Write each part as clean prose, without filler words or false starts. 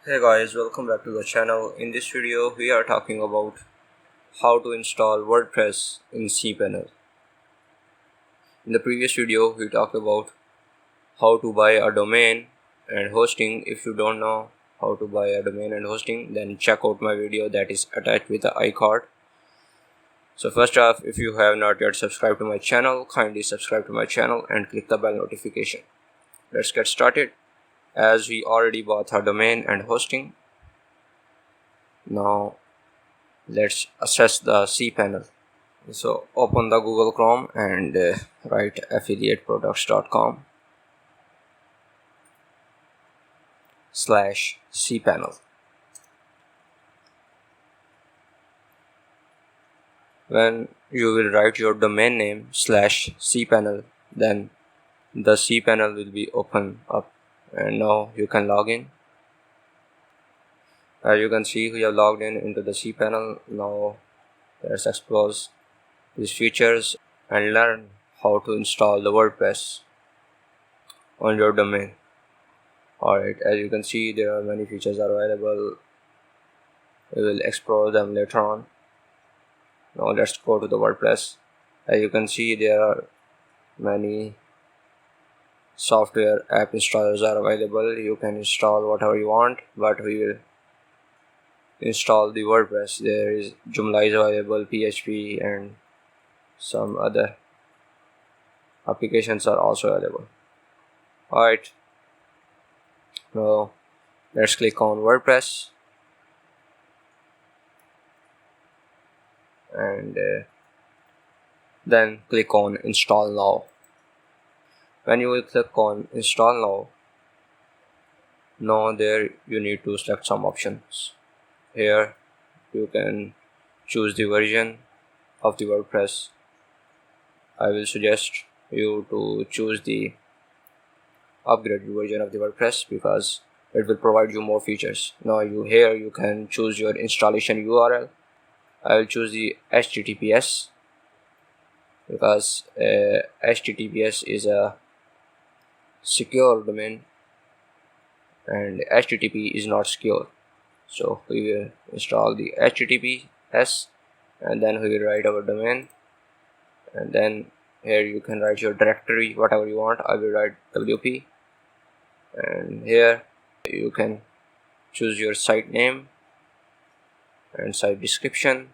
Hey guys, welcome back to the channel. In this video, we are talking about how to install WordPress in Cpanel. In the previous video, we talked about how to buy a domain and hosting. If you don't know how to buy a domain and hosting, then check out my video that is attached with the iCard. So first off, if you have not yet subscribed to my channel, kindly subscribe to my channel and click the bell notification. Let's get started. As we already bought our domain and hosting, now let's access the Cpanel. So open the Google Chrome and write affiliateproducts.com/cpanel. When you will write your domain name /cpanel, then the Cpanel will be open up, and now you can log in. As you can see, we have logged in into the Cpanel. Now let's explore these features and learn how to install the WordPress on your domain. Alright, as you can see, there are many features are available. We will explore them later on. Now let's go to the WordPress. As you can see, there are many software app installers are available. You can install whatever you want, but we will install the WordPress. There is Joomla is available, PHP, and some other applications are also available. Alright, now let's click on WordPress and then click on Install Now. When you will click on Install now there you need to select some options. Here you can choose the version of the WordPress. I will suggest you to choose the upgraded version of the WordPress because it will provide you more features. Now here you can choose your installation URL. I will choose the HTTPS because HTTPS is a secure domain and HTTP is not secure. So we will install the HTTPS and then we will write our domain, and then here you can write your directory whatever you want. I will write WP, and here you can choose your site name and site description,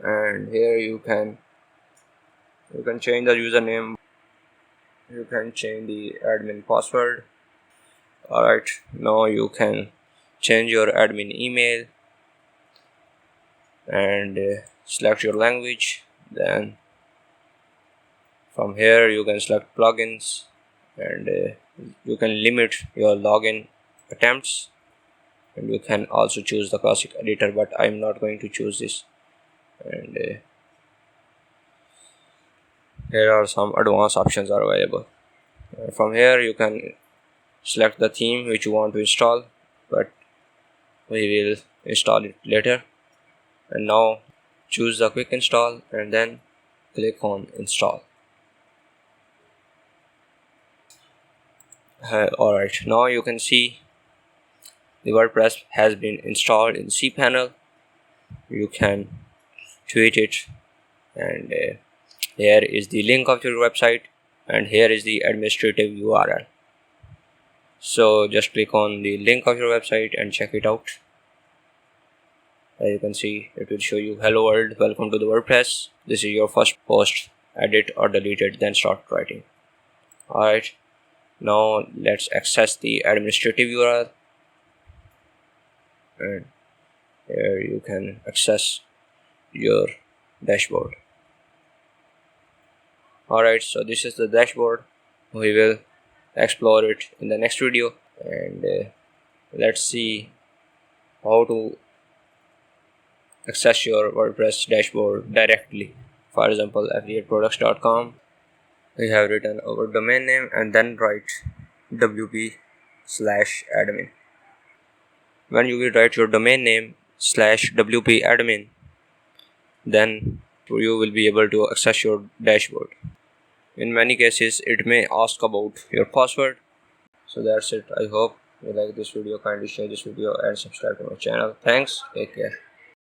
and here you can change the username, you can change the admin password. Alright, now you can change your admin email and select your language. Then from here you can select plugins and you can limit your login attempts, and you can also choose the classic editor, but I'm not going to choose this. And here are some advanced options are available. From here you can select the theme which you want to install, but we will install it later. And now choose the quick install and then click on install. Alright, now you can see the WordPress has been installed in Cpanel. You can tweet it, and here is the link of your website, and here is the administrative URL. So just click on the link of your website and check it out. As you can see, it will show you hello world, welcome to the WordPress. This is your first post, edit or delete it, then start writing. Alright, now let's access the administrative URL, and here you can access your dashboard. Alright, so this is the dashboard. We will explore it in the next video, and let's see how to access your WordPress dashboard directly. For example, affiliateproducts.com, we have written our domain name and then write wp/admin. When you will write your domain name /wp-admin, then you will be able to access your dashboard. In many cases, it may ask about your password. So that's it. I hope you like this video, kindly share this video and subscribe to my channel. Thanks, take care.